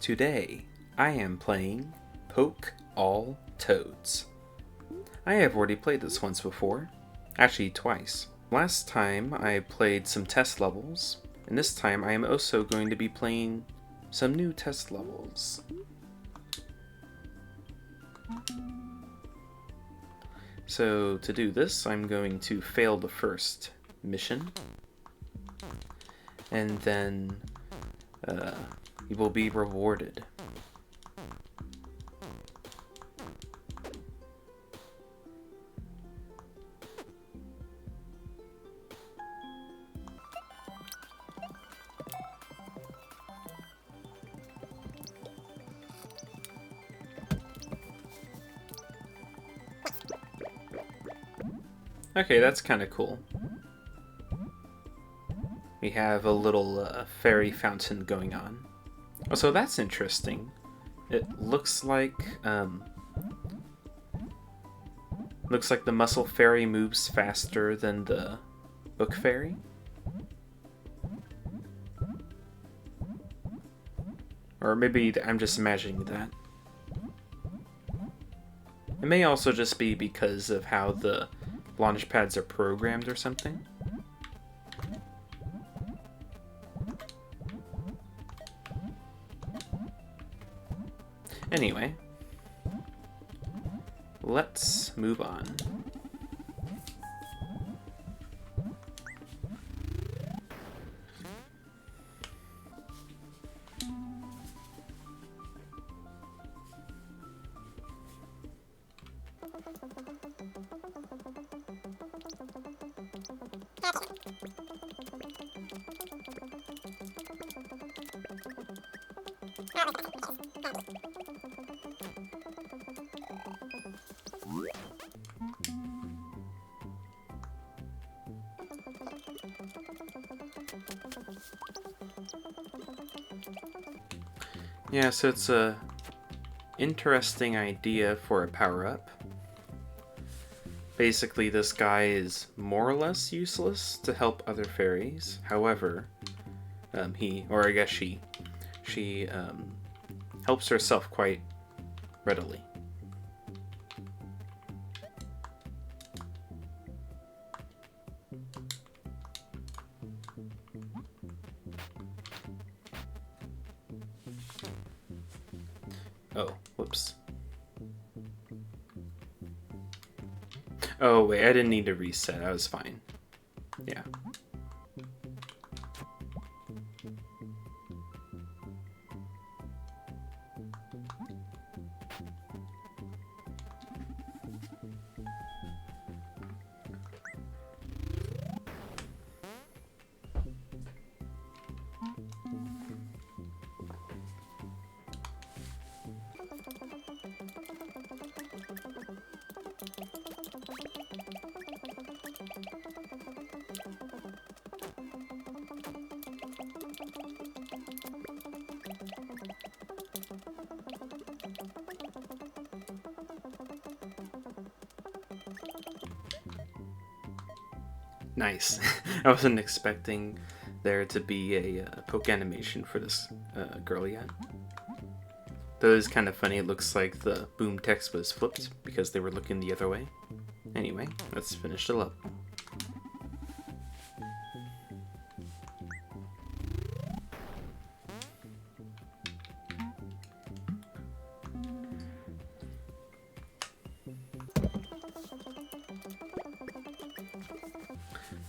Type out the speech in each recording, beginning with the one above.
Today, I am playing Poke All Toads. I have already played this once before, actually twice. Last time I played some test levels, and this time I am also going to be playing some new test levels. So to do this, I'm going to fail the first mission, and then you will be rewarded. Okay, that's kind of cool. We have a little fairy fountain going on. Oh, so that's interesting. It looks like the muscle fairy moves faster than the book fairy. Or maybe I'm just imagining that. It may also just be because of how the launch pads are programmed or something. Anyway, let's move on. Yeah, so it's a interesting idea for a power-up. Basically, this guy is more or less useless to help other fairies. However, she helps herself quite readily. Oh, whoops. Oh, wait, I didn't need to reset. I was fine. Yeah. Nice. I wasn't expecting there to be a poke animation for this girl yet. Though it's kind of funny, it looks like the boom text was flipped because they were looking the other way. Anyway, let's finish the level.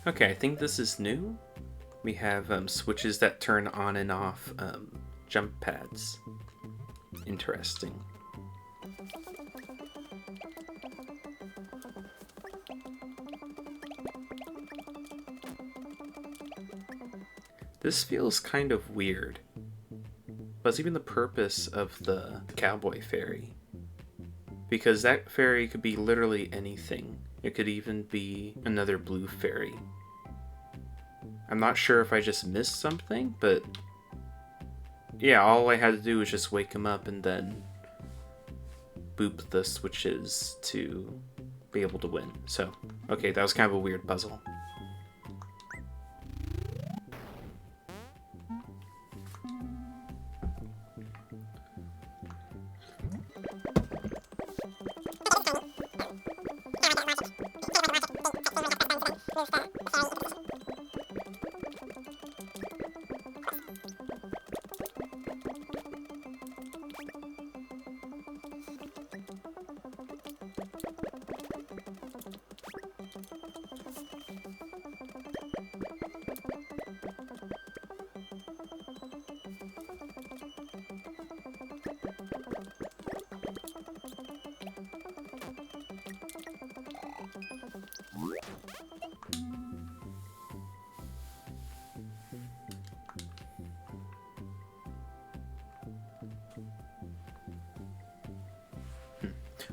Okay, I think this is new. We have switches that turn on and off jump pads. Interesting. This feels kind of weird. What's even the purpose of the cowboy fairy? Because that fairy could be literally anything. It could even be another blue fairy. I'm not sure if I just missed something, but yeah, all I had to do was just wake him up and then boop the switches to be able to win. So, okay, that was kind of a weird puzzle.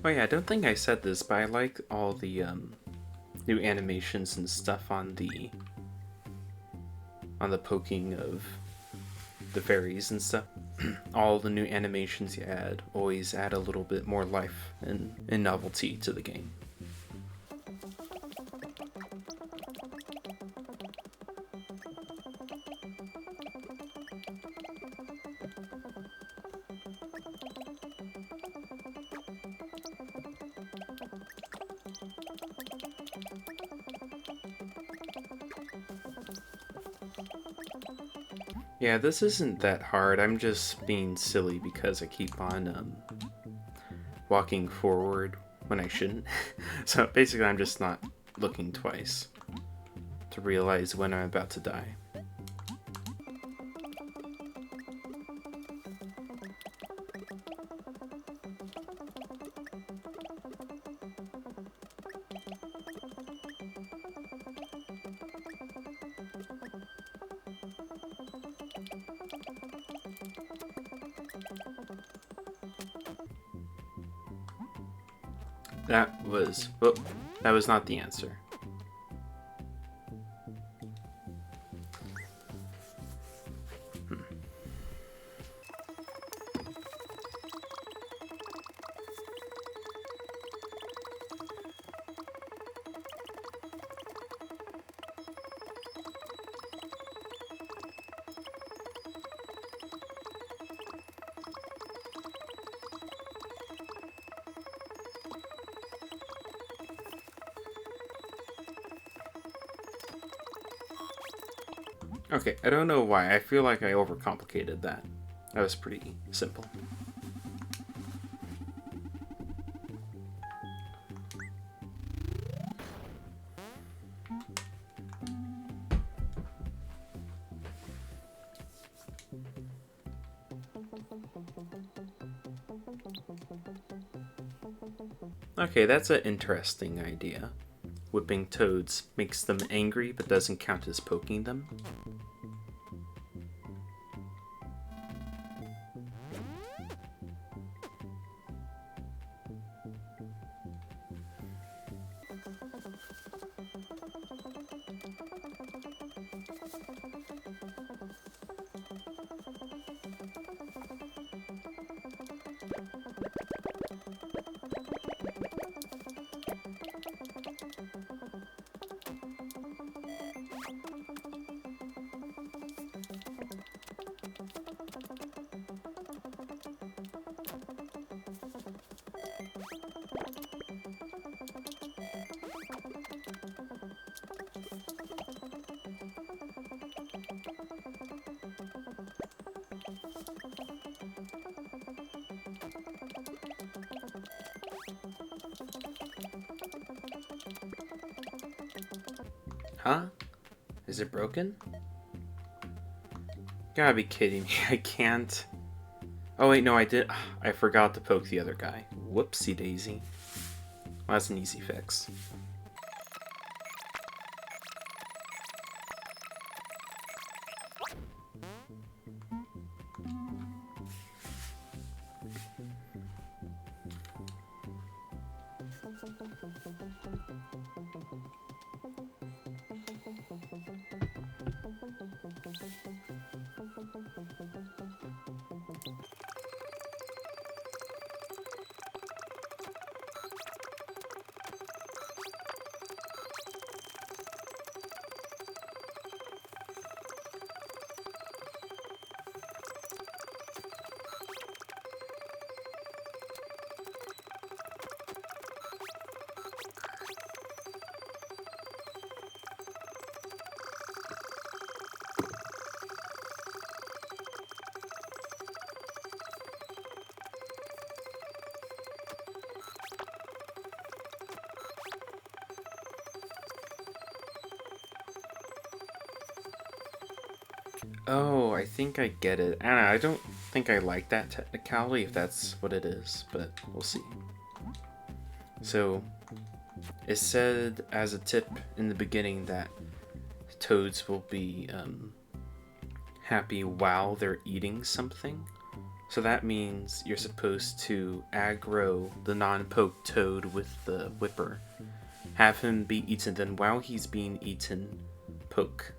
Oh yeah, I don't think I said this, but I like all the new animations and stuff on the poking of the fairies and stuff. All the new animations you add always add a little bit more life and novelty to the game. Yeah, this isn't that hard. I'm just being silly because I keep on walking forward when I shouldn't. So basically I'm just not looking twice to realize when I'm about to die. That was not the answer. Okay, I don't know why. I feel like I overcomplicated that. That was pretty simple. Okay, that's an interesting idea. Whipping toads makes them angry but doesn't count as poking them. Huh? Is it broken? Gotta be kidding me, I can't. Oh wait, no, I did. I forgot to poke the other guy. Whoopsie daisy. Well, that's an easy fix. Oh, I think I get it. I don't know, I don't think I like that technicality, if that's what it is, but we'll see. So, it said as a tip in the beginning that toads will be happy while they're eating something. So that means you're supposed to aggro the non-poke toad with the whipper. Have him be eaten, then while he's being eaten, poke.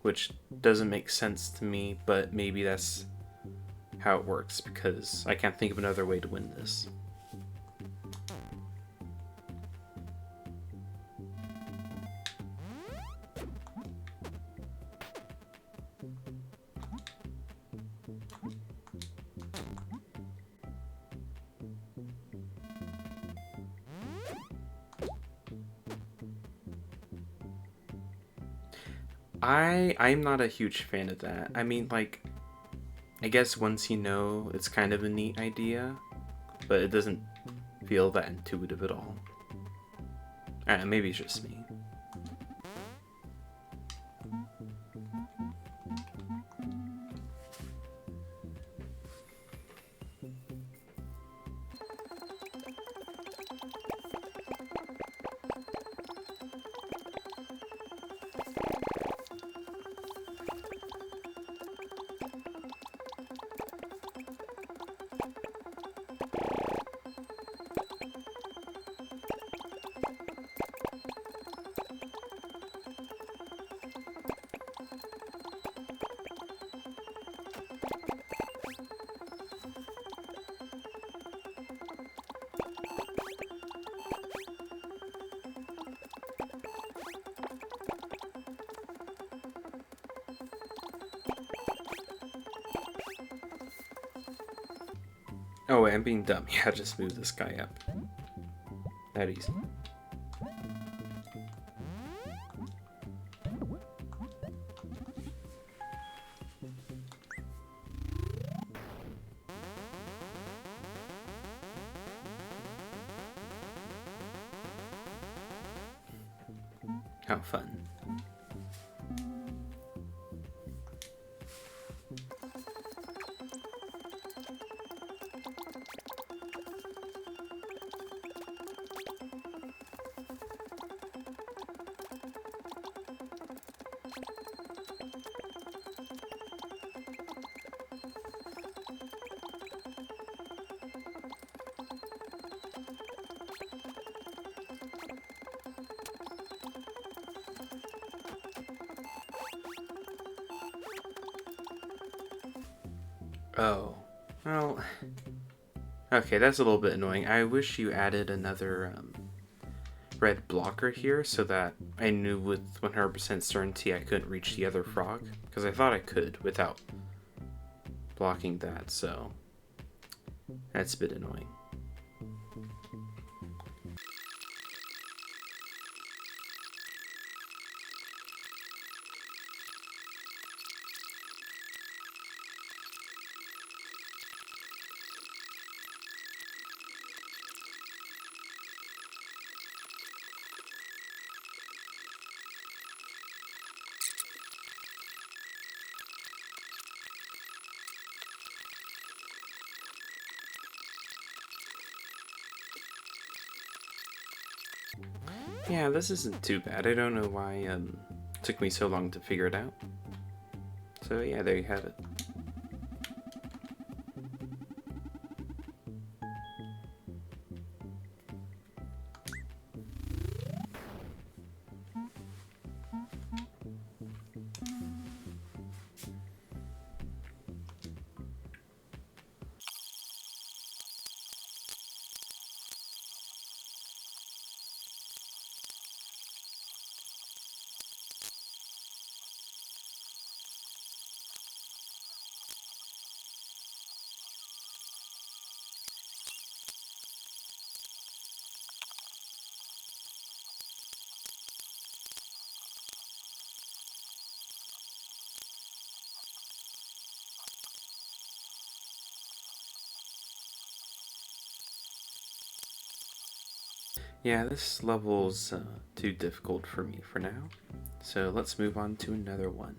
Which doesn't make sense to me, but maybe that's how it works, because I can't think of another way to win this. I'm not a huge fan of that. I mean, like, I guess once you know, it's kind of a neat idea, but it doesn't feel that intuitive at all. I don't know, maybe it's just me. Oh wait, I'm being dumb. Yeah, just move this guy up. That easy. How fun. Oh, well, okay, that's a little bit annoying. I wish you added another red blocker here so that I knew with 100% certainty I couldn't reach the other frog, because I thought I could without blocking that, so that's a bit annoying. Yeah, this isn't too bad. I don't know why it took me so long to figure it out. So yeah, there you have it. Yeah, this level's too difficult for me for now, so let's move on to another one.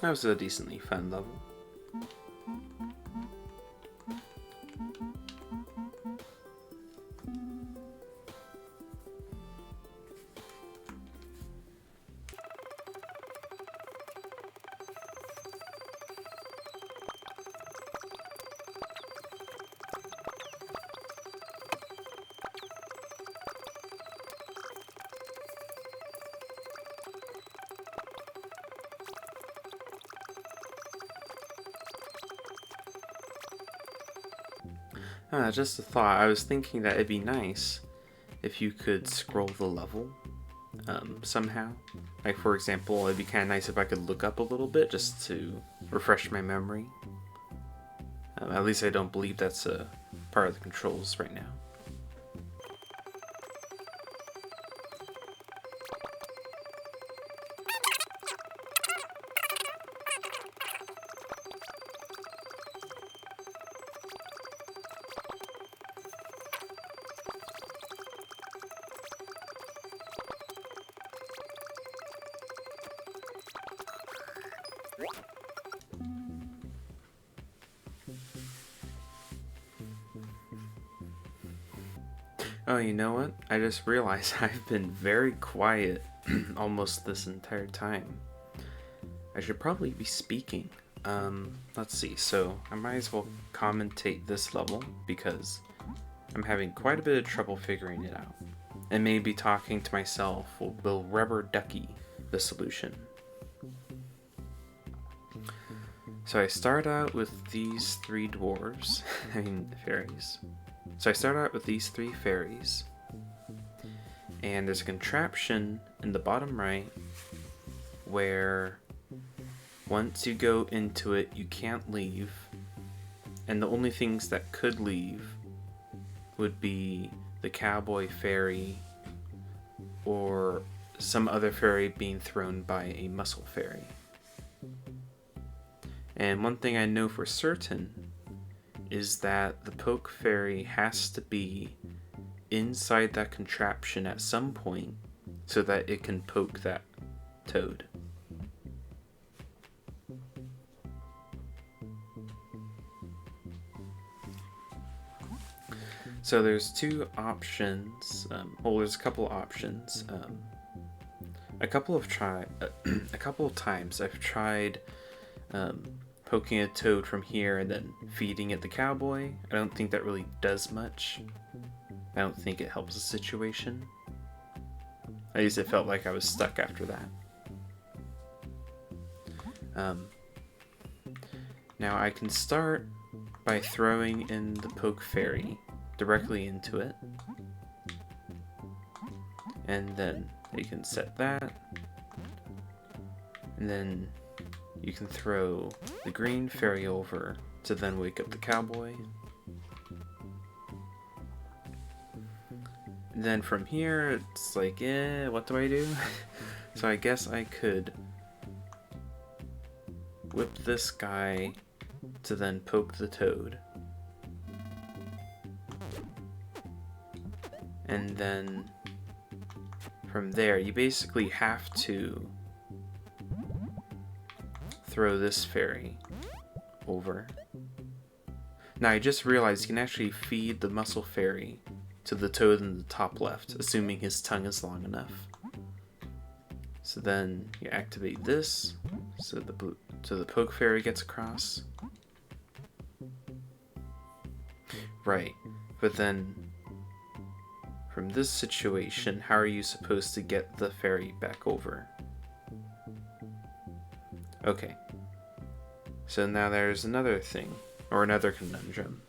That was a decently fun level. Just a thought. I was thinking that it'd be nice if you could scroll the level somehow. Like, for example, it'd be kind of nice if I could look up a little bit just to refresh my memory. At least I don't believe that's a part of the controls right now. Oh, you know what? I just realized I've been very quiet almost this entire time. I should probably be speaking. Let's see. So I might as well commentate this level because I'm having quite a bit of trouble figuring it out. And maybe talking to myself will rubber ducky the solution. So I start out with these three dwarves, fairies. So I start out with these three fairies, and there's a contraption in the bottom right where once you go into it, you can't leave, and the only things that could leave would be the cowboy fairy or some other fairy being thrown by a muscle fairy. And one thing I know for certain is that the poke fairy has to be inside that contraption at some point so that it can poke that toad. So there's two options. There's a couple options. A couple of times I've tried poking a toad from here and then feeding it the cowboy. I don't think that really does much. I don't think it helps the situation. At least it felt like I was stuck after that. Now I can start by throwing in the poke fairy directly into it. And then you can set that. And then you can throw the green fairy over to then wake up the cowboy. And then from here, it's like, what do I do? So I guess I could whip this guy to then poke the toad. And then from there, you basically have to throw this fairy over. Now I just realized you can actually feed the muscle fairy to the toad in the top left, assuming his tongue is long enough. So then you activate this, so the poke fairy gets across. Right, but then from this situation, how are you supposed to get the fairy back over? Okay, so now there's another thing, or another conundrum.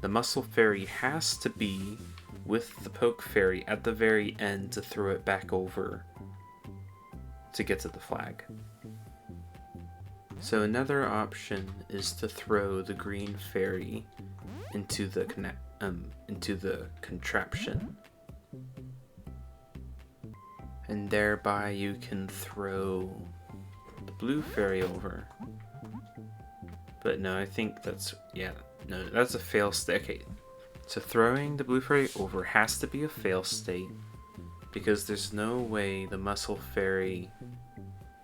The muscle fairy has to be with the poke fairy at the very end to throw it back over to get to the flag. So another option is to throw the green fairy into the contraption. And thereby you can throw the blue fairy over. But no, I think that's a fail state. Okay, so throwing the blue fairy over has to be a fail state because there's no way the muscle fairy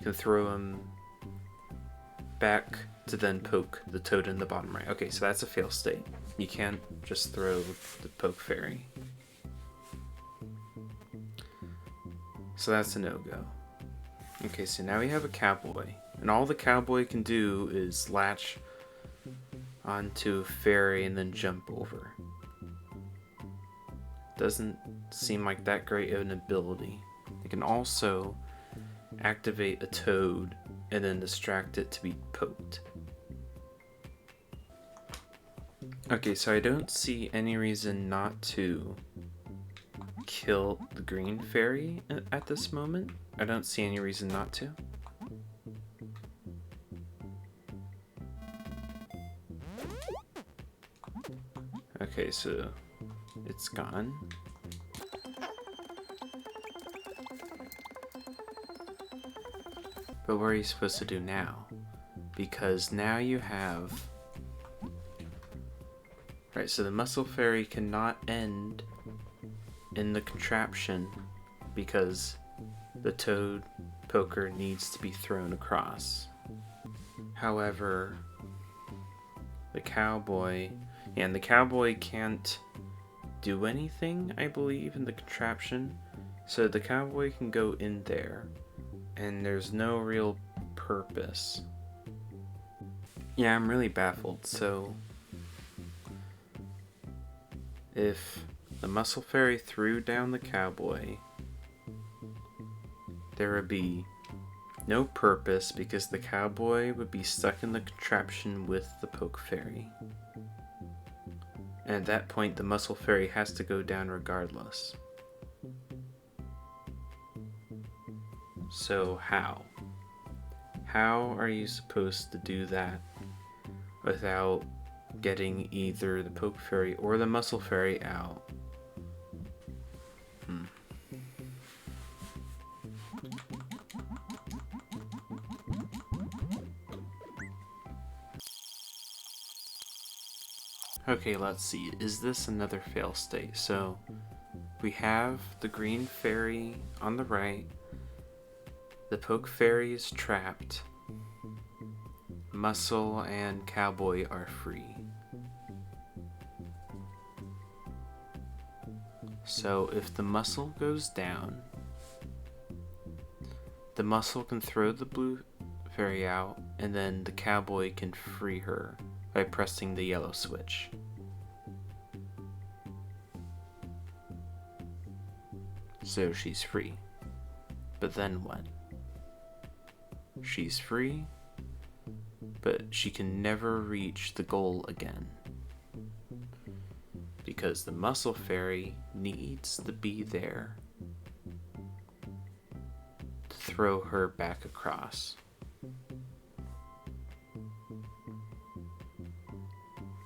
can throw him back to then poke the toad in the bottom right. Okay, so that's a fail state. You can't just throw the poke fairy. So that's a no-go. Okay, so now we have a cowboy. And all the cowboy can do is latch onto a fairy and then jump over. Doesn't seem like that great of an ability. It can also activate a toad and then distract it to be poked. Okay, so I don't see any reason not to kill the green fairy at this moment. I don't see any reason not to. Okay, so it's gone. But what are you supposed to do now? Because now you have... Right, so the muscle fairy cannot end in the contraption because the toad poker needs to be thrown across. However, the cowboy... And the cowboy can't do anything, I believe, in the contraption. So the cowboy can go in there, and there's no real purpose. Yeah, I'm really baffled. So if the muscle fairy threw down the cowboy, there would be no purpose because the cowboy would be stuck in the contraption with the poke fairy. And at that point, the muscle fairy has to go down regardless. So how? How are you supposed to do that without getting either the poke fairy or the muscle fairy out? Okay, let's see. Is this another fail state? So we have the green fairy on the right. The poke fairy is trapped. Muscle and cowboy are free. So if the muscle goes down, the muscle can throw the blue fairy out, and then the cowboy can free her by pressing the yellow switch. So she's free. But then what? She's free, but she can never reach the goal again. Because the muscle fairy needs to be there to throw her back across.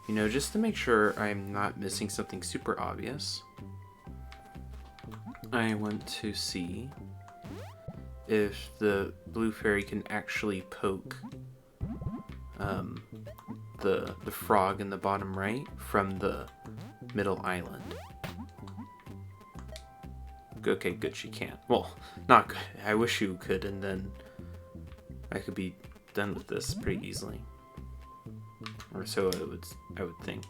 You know, just to make sure I'm not missing something super obvious, I want to see if the blue fairy can actually poke the frog in the bottom right from the middle island. Okay, good, she can't. Well, not good. I wish you could, and then I could be done with this pretty easily. Or so I would think.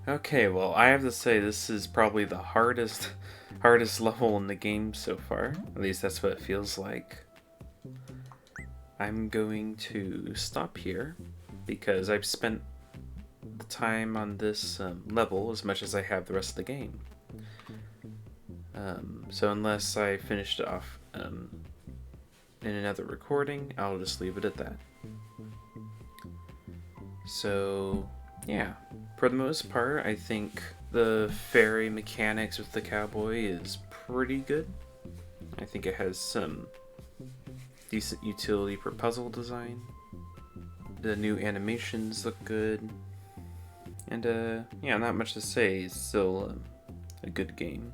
Okay, well, I have to say this is probably the hardest level in the game so far. At least that's what it feels like. I'm going to stop here because I've spent the time on this level as much as I have the rest of the game. So unless I finish it off in another recording, I'll just leave it at that. So yeah, for the most part, I think the fairy mechanics with the cowboy is pretty good. I think it has some decent utility for puzzle design. The new animations look good. And yeah, not much to say. It's still a good game.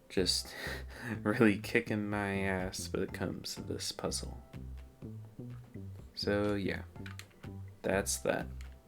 Just really kicking my ass when it comes to this puzzle. So yeah, that's that.